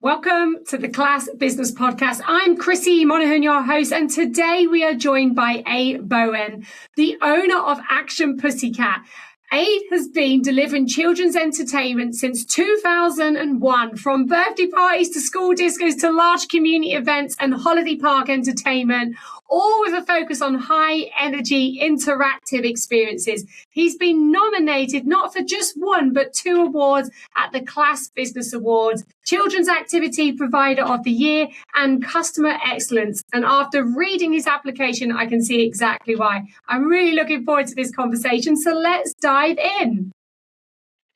Welcome to the Class Business Podcast. I'm Chrissy Monaghan, your host, and today we are joined by Aid Bowen, the owner of Action Pussycat. Aid has been delivering children's entertainment since 2001, from birthday parties to school discos to large community events and holiday park entertainment, all with a focus on high-energy, interactive experiences. He's been nominated not for just one, but 2 awards at the Class Business Awards, Children's Activity Provider of the Year and Customer Excellence. And after reading his application, I can see exactly why. I'm really looking forward to this conversation, so let's dive in.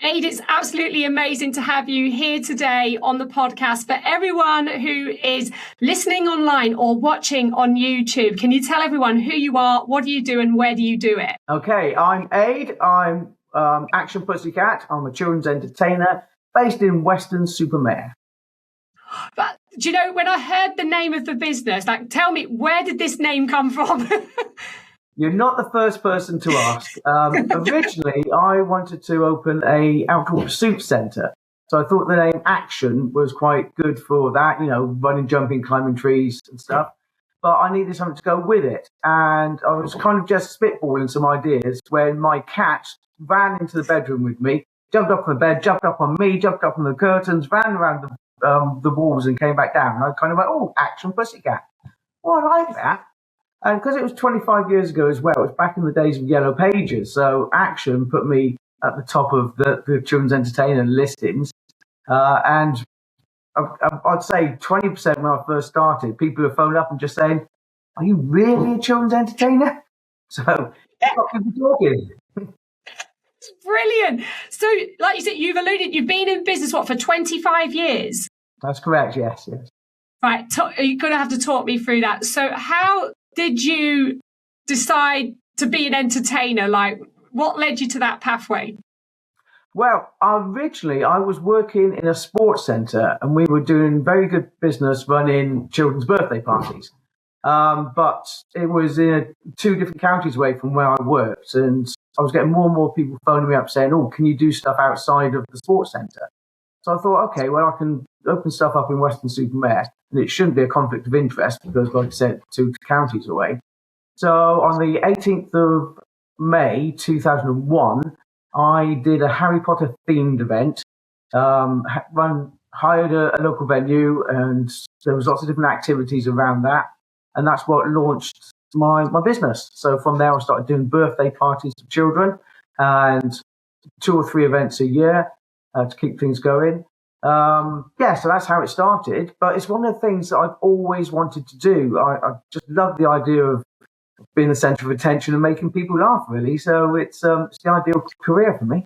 Aid, it's absolutely amazing to have you here today on the podcast. For everyone who is listening online or watching on YouTube, can you tell everyone who you are, what do you do, and where do you do it? Okay, I'm Aid. I'm Action Pussycat. I'm a children's entertainer based in Weston-super-Mare. But do you know, when I heard the name of the business, tell me, where did this name come from? You're not the first person to ask. Originally, I wanted to open a outdoor pursuit centre. So I thought the name Action was quite good for that, running, jumping, climbing trees and stuff. But I needed something to go with it. And I was kind of just spitballing some ideas when my cat ran into the bedroom with me, jumped up on the bed, jumped up on me, jumped up on the curtains, ran around the walls and came back down. And I kind of went, oh, Action Pussycat. Oh, I like that. And because it was 25 years ago as well, it was back in the days of Yellow Pages. So Action put me at the top of the children's entertainer listings. And I'd say 20% when I first started, people would phone up and just saying, are you really a children's entertainer? So got people talking. Brilliant. So like you said, you've been in business, for 25 years? That's correct, yes. Right, you're going to have to talk me through that. So how did you decide to be an entertainer? What led you to that pathway? Well, originally I was working in a sports centre and we were doing very good business running children's birthday parties. But it was in 2 different counties away from where I worked. And I was getting more and more people phoning me up saying, oh, can you do stuff outside of the sports centre? So I thought, okay, well, I can open stuff up in Weston-super-Mare, and it shouldn't be a conflict of interest because, like I said, 2 counties away. So on the 18th of May 2001, I did a Harry Potter themed event, hired a local venue, and there was lots of different activities around that. And that's what launched my business. So from there, I started doing birthday parties for children and 2 or 3 events a year to keep things going. So that's how it started. But it's one of the things that I've always wanted to do. I just love the idea of being the centre of attention and making people laugh, really. So it's the ideal career for me.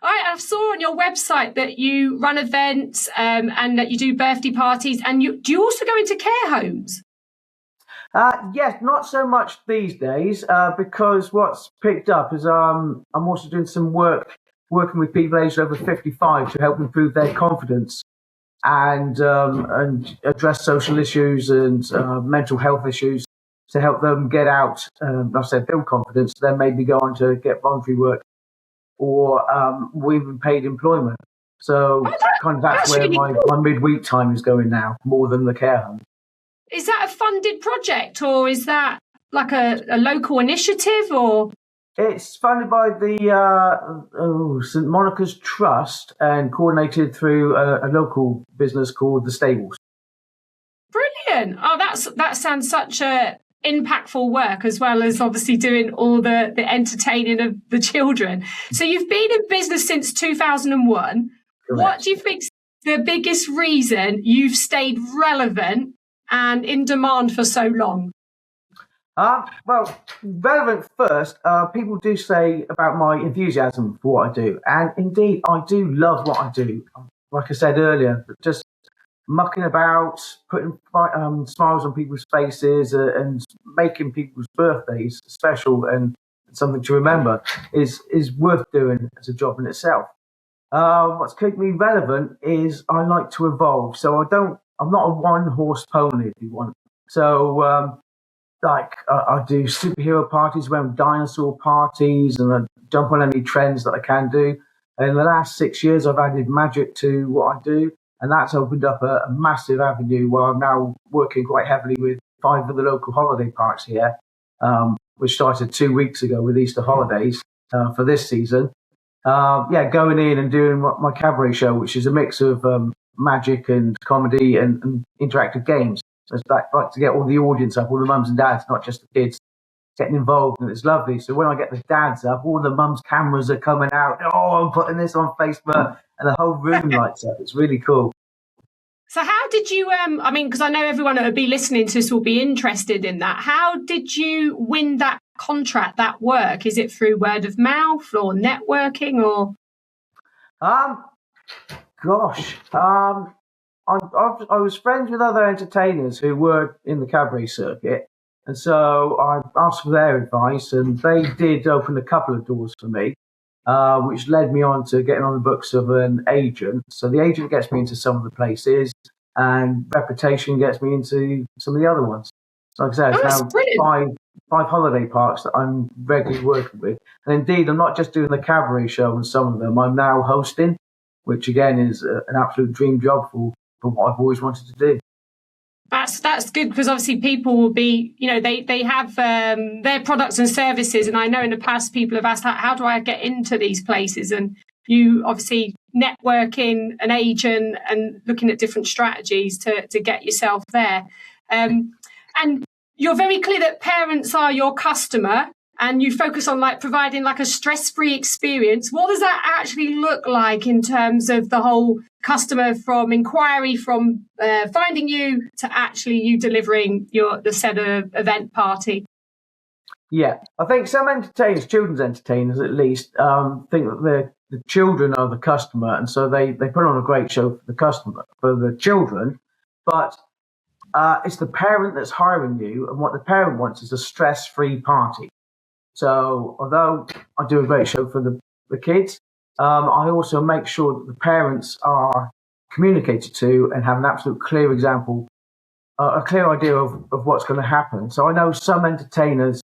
I saw on your website that you run events and that you do birthday parties. And do you also go into care homes? Yes, not so much these days because what's picked up is I'm also doing some working with people aged over 55 to help improve their confidence and address social issues and mental health issues to help them get out, build confidence, then maybe go on to get voluntary work or even paid employment. So that's where really my midweek time is going now, more than the care home. Is that a funded project or is that like a local initiative or? It's funded by the St Monica's Trust and coordinated through a local business called The Stables. Brilliant. Oh, that sounds such a impactful work, as well as obviously doing all the entertaining of the children. So you've been in business since 2001. Correct. What do you think's the biggest reason you've stayed relevant and in demand for so long? Well, relevant first, people do say about my enthusiasm for what I do. And indeed, I do love what I do. Like I said earlier, just mucking about, putting smiles on people's faces and making people's birthdays special and something to remember is worth doing as a job in itself. What's kept me relevant is I like to evolve. So I'm not a one-horse pony, if you want. So, I do superhero parties, run dinosaur parties, and I jump on any trends that I can do. And in the last 6 years, I've added magic to what I do. And that's opened up a massive avenue where I'm now working quite heavily with 5 of the local holiday parks here, which started 2 weeks ago with Easter holidays for this season. Going in and doing my cabaret show, which is a mix of magic and comedy and interactive games. So it's like to get all the audience up, all the mums and dads, not just the kids, getting involved, and it's lovely. So when I get the dads up, all the mums' cameras are coming out. Oh, I'm putting this on Facebook, and the whole room lights up. It's really cool. So how did you, because I know everyone that would be listening to this will be interested in that. How did you win that contract, that work? Is it through word of mouth or networking or? I was friends with other entertainers who were in the cabaret circuit. And so I asked for their advice, and they did open a couple of doors for me, which led me on to getting on the books of an agent. So the agent gets me into some of the places, and reputation gets me into some of the other ones. So like I said, it's now five holiday parks that I'm regularly working with. And indeed, I'm not just doing the cabaret show and some of them, I'm now hosting, which again is an absolute dream job for what I've always wanted to do. That's good, because obviously people will be, they have their products and services. And I know in the past people have asked, how do I get into these places? And you obviously networking, an agent, and looking at different strategies to get yourself there. And you're very clear that parents are your customer, and you focus on providing a stress-free experience. What does that actually look like in terms of the whole customer, from inquiry, from finding you to actually you delivering the said event party? Yeah, I think some entertainers, children's entertainers at least, think that the children are the customer, and so they put on a great show for the customer, for the children, but it's the parent that's hiring you, and what the parent wants is a stress-free party. So although I do a great show for the kids, I also make sure that the parents are communicated to and have an absolute clear example, a clear idea of what's going to happen. So I know some entertainers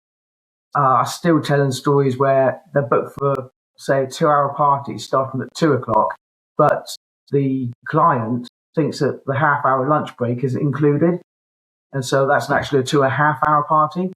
are still telling stories where they're booked for, say, a 2-hour party starting at 2:00, but the client thinks that the half-hour lunch break is included. And so that's actually a 2.5-hour party.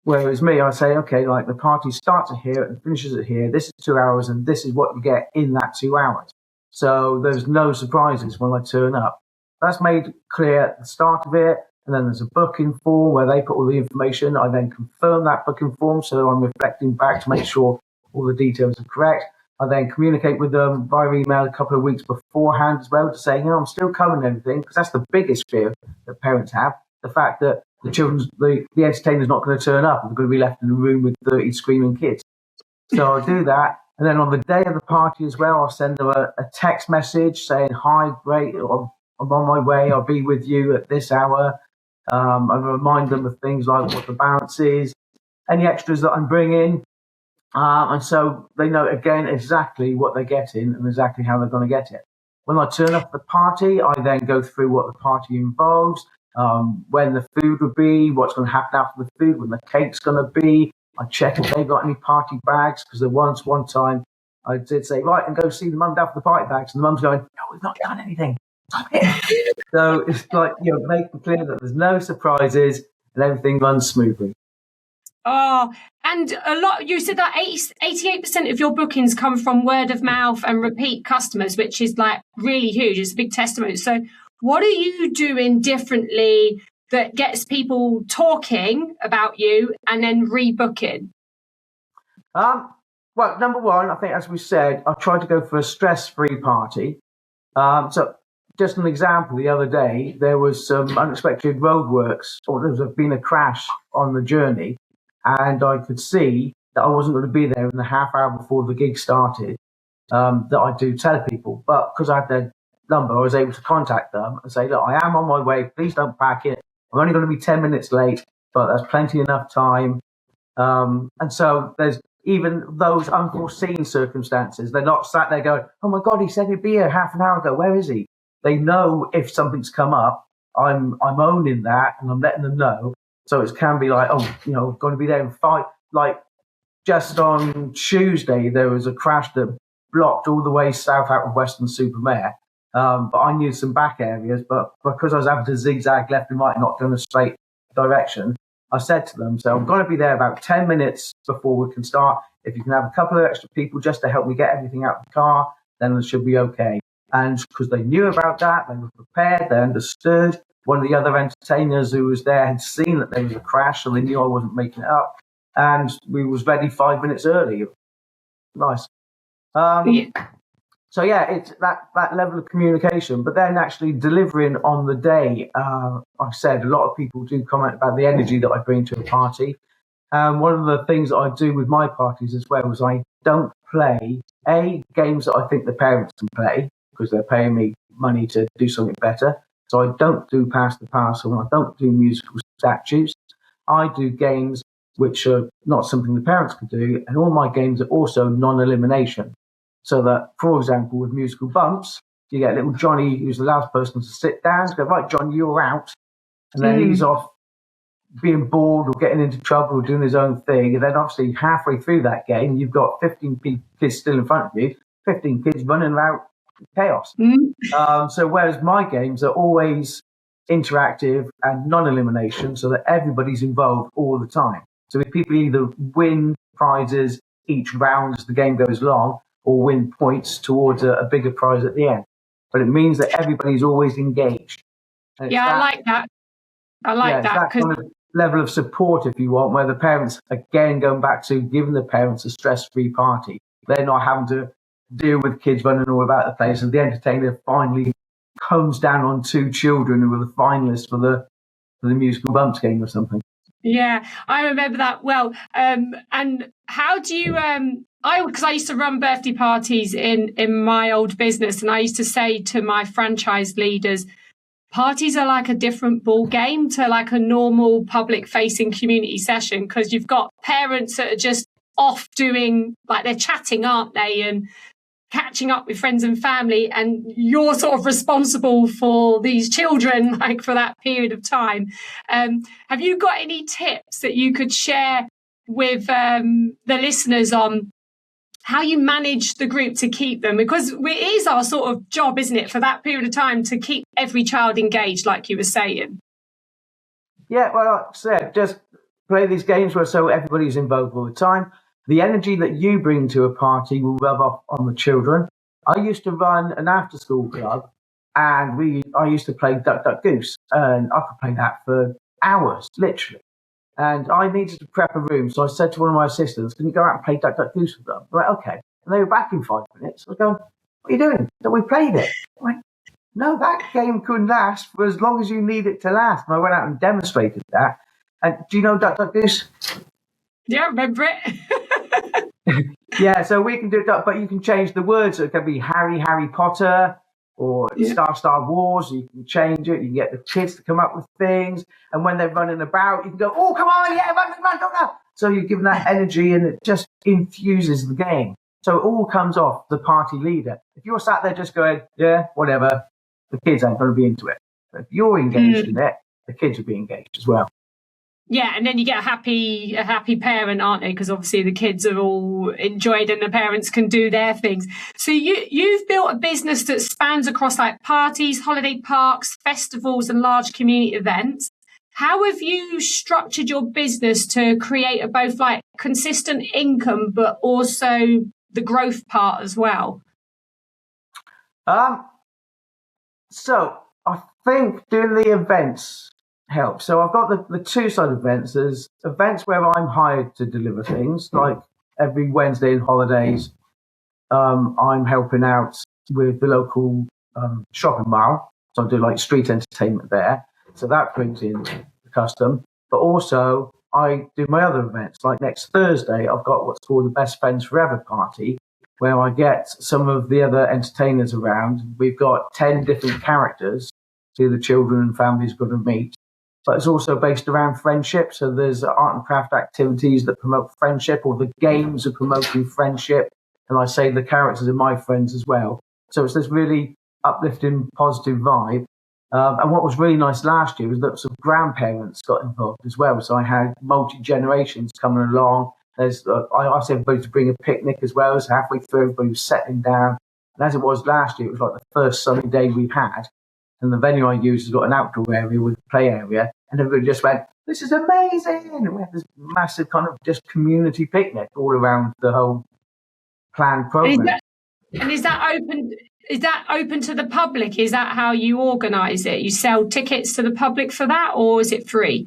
Whereas me, I say, okay, the party starts at here and finishes at here. This is 2 hours, and this is what you get in that 2 hours. So there's no surprises when I turn up. That's made clear at the start of it. And then there's a booking form where they put all the information. I then confirm that booking form, so I'm reflecting back to make sure all the details are correct. I then communicate with them via email a couple of weeks beforehand as well to say, I'm still coming and everything, because that's the biggest fear that parents have, the fact that the entertainer's not going to turn up and they're going to be left in a room with 30 screaming kids. So I'll do that. And then on the day of the party as well, I'll send them a text message saying, hi, great, I'm on my way, I'll be with you at this hour. And remind them of things like what the balance is, any extras that I'm bringing. And so they know, again, exactly what they're getting and exactly how they're going to get it. When I turn up at the party, I then go through what the party involves, when the food will be, what's going to happen after the food, when the cake's going to be. I check if they've got any party bags, because one time I did say, right, and go see the mum and dad for the party bags. And the mum's going, no, we've not done anything. So it's making clear that there's no surprises and everything runs smoothly. Oh, and you said that 88% of your bookings come from word of mouth and repeat customers, which is really huge. It's a big testimony. So what are you doing differently that gets people talking about you and then rebooking? Well, number one, I think, as we said, I tried to go for a stress-free party. So just an example, the other day, there was some unexpected roadworks, or there's been a crash on the journey, and I could see that I wasn't going to be there in the half hour before the gig started, that I do tell people. But because I had their number, I was able to contact them and say, look, I am on my way, please don't pack it. I'm only going to be 10 minutes late, but that's plenty enough time. And so there's even those unforeseen circumstances. They're not sat there going, oh my God, he said he'd be here half an hour ago, where is he? They know if something's come up, I'm owning that and I'm letting them know. So it can be going to be there in 5. Just on Tuesday, there was a crash that blocked all the way south out of Weston-super-Mare. But I knew some back areas, but because I was having to zigzag left and right, not doing a straight direction, I said to them, so I'm going to be there about 10 minutes before we can start. If you can have a couple of extra people just to help me get everything out of the car, then it should be okay. And because they knew about that, they were prepared, they understood. One of the other entertainers who was there had seen that there was a crash, so they knew I wasn't making it up. And we was ready 5 minutes early. Nice. So yeah, it's that level of communication, but then actually delivering on the day. Like I said, a lot of people do comment about the energy that I bring to a party. One of the things that I do with my parties as well is I don't play games that I think the parents can play because they're paying me money to do something better. So I don't do pass the parcel, and I don't do musical statues. I do games which are not something the parents can do, and all my games are also non-elimination. So that, for example, with musical bumps, you get little Johnny, who's the last person to sit down, go, right, John, you're out. And then he's off being bored or getting into trouble or doing his own thing. And then obviously halfway through that game, you've got 15 kids still in front of you, 15 kids running around chaos. So whereas my games are always interactive and non-elimination, so that everybody's involved all the time. So if people either win prizes each round as the game goes along, or win points towards a bigger prize at the end. But it means that everybody's always engaged. Yeah, I like that. I like that. Kind of level of support, if you want, where the parents, again, going back to giving the parents a stress-free party. They're not having to deal with kids running all about the place, and the entertainer finally comes down on two children who were the finalists for the musical bumps game or something. Yeah, I remember that well. And how do you... because I used to run birthday parties in my old business, and I used to say to my franchise leaders, parties are like a different ball game to like a normal public facing community session, because you've got parents that are just off doing, like, they're chatting, aren't they, and catching up with friends and family, and you're sort of responsible for these children, like, for that period of time. Have you got any tips that you could share with the listeners on how you manage the group to keep them? Because it is our sort of job, isn't it, for that period of time to keep every child engaged, like you were saying? Yeah, well, like I said, just play these games where so everybody's involved all the time. The energy that you bring to a party will rub off on the children. I used to run an after-school club, and I used to play Duck, Duck, Goose, and I could play that for hours, literally. And I needed to prep a room, so I said to one of my assistants, can you go out and play Duck, Duck, Goose with them? I'm like, okay. And they were back in 5 minutes. I was going, what are you doing? So we played it. I'm like, no, that game couldn't last for as long as you need it to last. And I went out and demonstrated that. And do you know Duck, Duck, Goose? Yeah, I remember it. Yeah, so we can do it, but you can change the words. So it can be Harry Potter, or Star Wars. You can change it. You can get the kids to come up with things. And when they're running about, you can go, oh, come on, yeah, run, go. So you give them that energy, and it just infuses the game. So it all comes off the party leader. If you're sat there just going, yeah, whatever, the kids aren't going to be into it. But if you're engaged in it, the kids will be engaged as well. Yeah, and then you get a happy parent, aren't they? Because obviously the kids are all enjoyed and the parents can do their things. So you've built a business that spans across like parties, holiday parks, festivals, and large community events. How have you structured your business to create a both like consistent income, but also the growth part as well? So I think doing the events helps. So I've got the two side events. There's events where I'm hired to deliver things, like every Wednesday in holidays. I'm helping out with the local shopping mall. So I do like street entertainment there. So that brings in the custom. But also I do my other events. Like next Thursday, I've got what's called the Best Friends Forever party, where I get some of the other entertainers around. We've got 10 different characters who the children and families got to meet. But it's also based around friendship. So there's art and craft activities that promote friendship, or the games are promoting friendship. And I say the characters are my friends as well. So it's this really uplifting, positive vibe. And what was really nice last year was that some grandparents got involved as well. So I had multi-generations coming along. I asked everybody to bring a picnic as well. So halfway through, everybody was settling down, And as it was last year, it was like the first sunny day we've had. And the venue I use has got an outdoor area with a play area. And everybody just went, "This is amazing." And we had this massive kind of just community picnic all around the whole planned program. And is that open? Is that open to the public? Is that how you organise it? You sell tickets to the public for that, or is it free?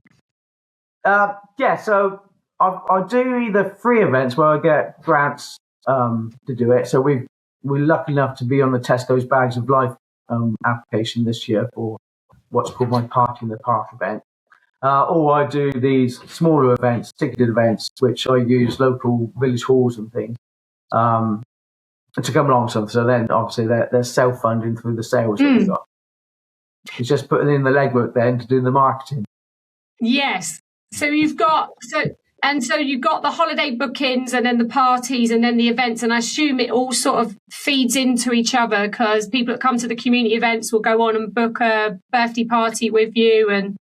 Yeah, so I do either free events where I get grants to do it. So we're lucky enough to be on the Tesco's Bags of Life application this year for what's called my Party in the Park event. Or I do these smaller events, ticketed events, which I use local village halls and things to come along. So then obviously they're self-funding through the sales that we got. It's just putting in the legwork then to do the marketing. Yes. So you've got you've got the holiday bookings and then the parties and then the events, and I assume it all sort of feeds into each other because people that come to the community events will go on and book a birthday party with you, and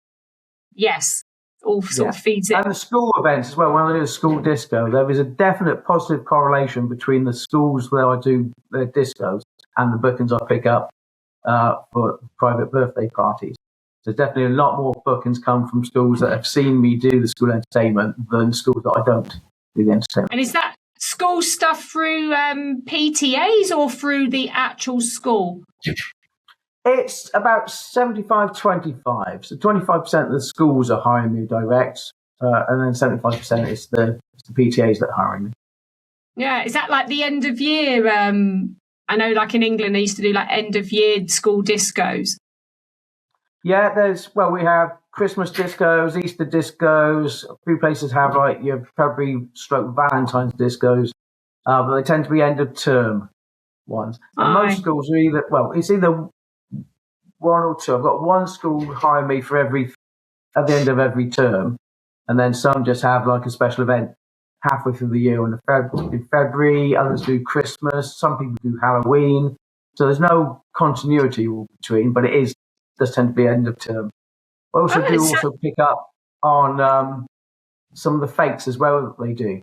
yes, all sort of feeds in. And the school events as well. When I do a school disco, there is a definite positive correlation between the schools where I do their discos and the bookings I pick up for private birthday parties. There's definitely a lot more bookings come from schools that have seen me do the school entertainment than schools that I don't do the entertainment. And is that school stuff through PTAs or through the actual school? It's about 75-25. So 25% of the schools are hiring me direct, and then 75% is the PTAs that are hiring me. Yeah, is that like the end of year? I know like in England they used to do like end of year school discos. Yeah, we have Christmas discos, Easter discos. A few places have like your February/Valentine's discos, but they tend to be end of term ones. And most schools are it's either one or two. I've got one school hire me for at the end of every term, and then some just have like a special event halfway through the year in February. Others do Christmas. Some people do Halloween. So there's no continuity between, but it does tend to be end of term. I also pick up on some of the fakes as well that they do.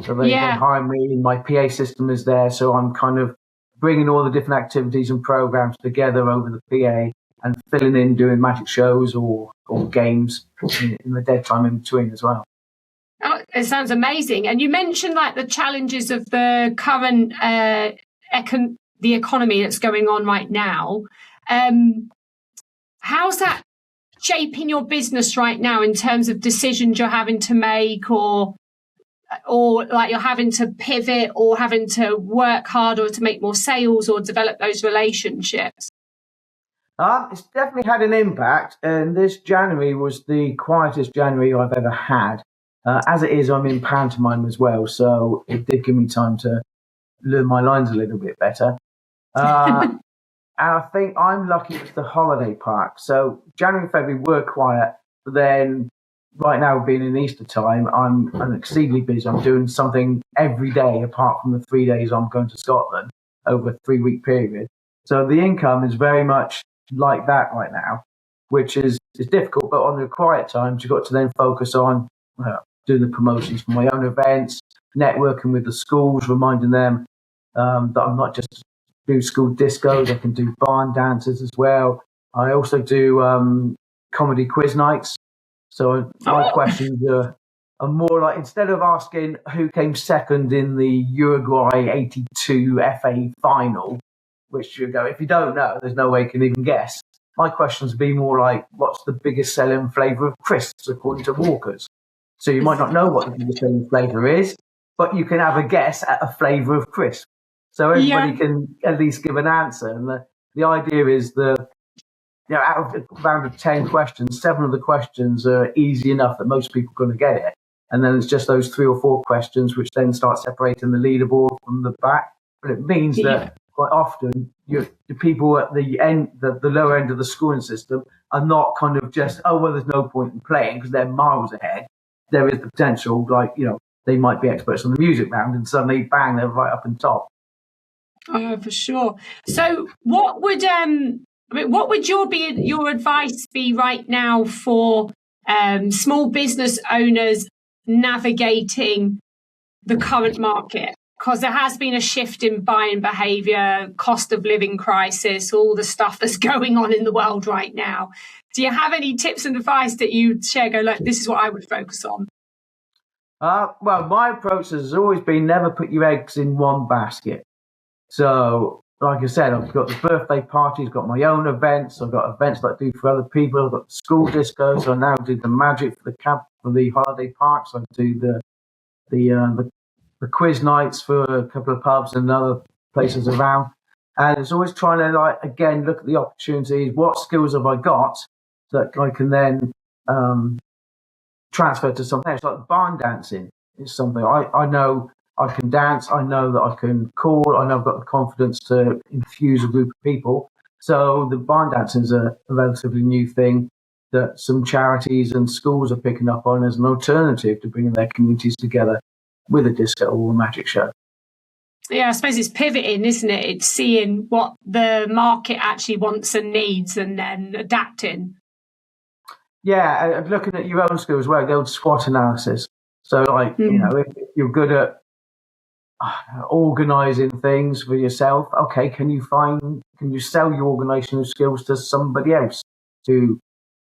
So they hire me, and my PA system is there, so I'm kind of bringing all the different activities and programs together over the PA and filling in, doing magic shows or games in the dead time in between as well. Oh, it sounds amazing. And you mentioned like the challenges of the current the economy that's going on right now. How's that shaping your business right now in terms of decisions you're having to make, or like you're having to pivot or having to work harder to make more sales or develop those relationships? It's definitely had an impact, and this January was the quietest January I've ever had. As it is, I'm in pantomime as well, so it did give me time to learn my lines a little bit better. And I think I'm lucky with the holiday park. So January and February were quiet, but then right now being in Easter time, I'm exceedingly busy. I'm doing something every day apart from the 3 days I'm going to Scotland over a 3-week period. So the income is very much like that right now, which is difficult. But on the quiet times, you've got to then focus on doing the promotions for my own events, networking with the schools, reminding them that I'm not just do school discos, I can do barn dances as well. I also do comedy quiz nights. So my questions are more like, instead of asking who came second in the Uruguay 82 FA final, which you go, if you don't know, there's no way you can even guess. My questions would be more like, what's the biggest selling flavour of crisps according to Walker's? So you might not know what the biggest selling flavour is, but you can have a guess at a flavour of crisp. So everybody can at least give an answer. And the idea is out of a round of 10 questions, 7 of the questions are easy enough that most people are going to get it. And then it's just those 3 or 4 questions which then start separating the leaderboard from the back. But it means that quite often the people at the end, the lower end of the scoring system, are not kind of just, there's no point in playing because they're miles ahead. There is the potential, they might be experts on the music round and suddenly, bang, they're right up on top. Oh, for sure. So what would your advice be right now for small business owners navigating the current market? because there has been a shift in buying behaviour, cost of living crisis, all the stuff that's going on in the world right now. Do you have any tips and advice that you share? Go, like, this is what I would focus on. Well, my approach has always been never put your eggs in one basket. So, like I said, I've got the birthday parties, got my own events, I've got events that I do for other people, I've got the school discos, I now do the magic for the camp, for the holiday parks, I do the quiz nights for a couple of pubs and other places around. And it's always trying to, like, again, look at the opportunities. What skills have I got that I can then transfer to something else? Like barn dancing is something I know I can dance. I know that I can call. I know I've got the confidence to infuse a group of people. So the barn dancing is a relatively new thing that some charities and schools are picking up on as an alternative to bringing their communities together with a disco or a magic show. Yeah, I suppose it's pivoting, isn't it? It's seeing what the market actually wants and needs and then adapting. Yeah, and looking at your own skill as well, the old SWOT analysis. So, like, if you're good at organising things for yourself, okay, can you sell your organisational skills to somebody else who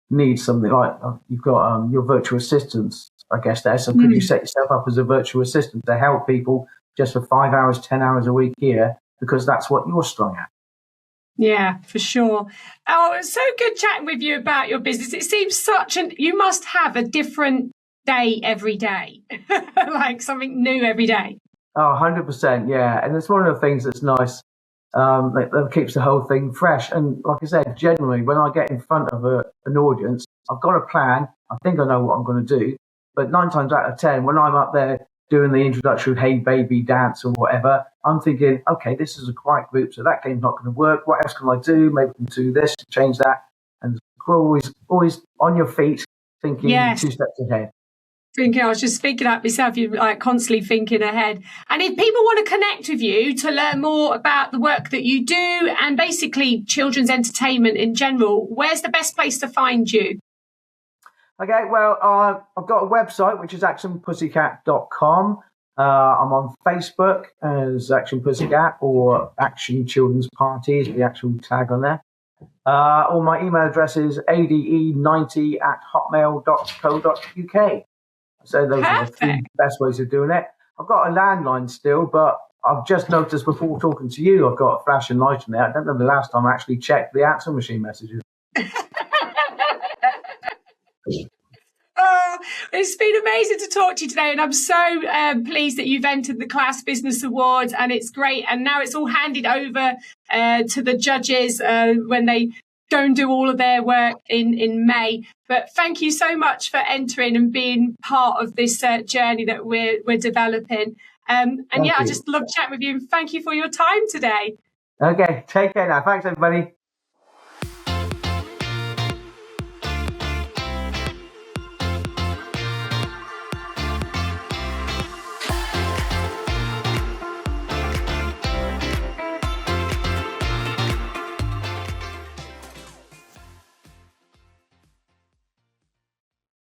needs something? Like, you've got your virtual assistants, I guess, there. So could you set yourself up as a virtual assistant to help people just for 5 hours, 10 hours a week here, because that's what you're strong at? Yeah, for sure. Oh, it's so good chatting with you about your business. It seems you must have a different day every day, like something new every day. Oh, 100%, yeah. And it's one of the things that's nice, that keeps the whole thing fresh. And like I said, generally, when I get in front of an audience, I've got a plan. I think I know what I'm going to do. But 9 times out of 10, when I'm up there doing the introductory Hey Baby dance or whatever, I'm thinking, okay, this is a quiet group, so that game's not going to work. What else can I do? Maybe we can do this, change that. And always on your feet, thinking 2 steps ahead. I was just thinking about myself, you're like constantly thinking ahead. And if people want to connect with you to learn more about the work that you do and basically children's entertainment in general, where's the best place to find you? Okay, well, I've got a website, which is actionpussycat.com. I'm on Facebook as Action Pussycat or Action Children's Parties, the actual tag on there. Or my email address is ade90@hotmail.co.uk. So those are the 3 best ways of doing it. I've got a landline still, but I've just noticed before talking to you, I've got a flashing light in there. I don't know the last time I actually checked the answer machine messages. Oh, it's been amazing to talk to you today, and I'm so pleased that you've entered the Class Business Awards, and it's great. And now it's all handed over to the judges when they go and do all of their work in May. But thank you so much for entering and being part of this journey that we're developing. I just love chatting with you. Thank you for your time today. Okay, take care now. Thanks, everybody.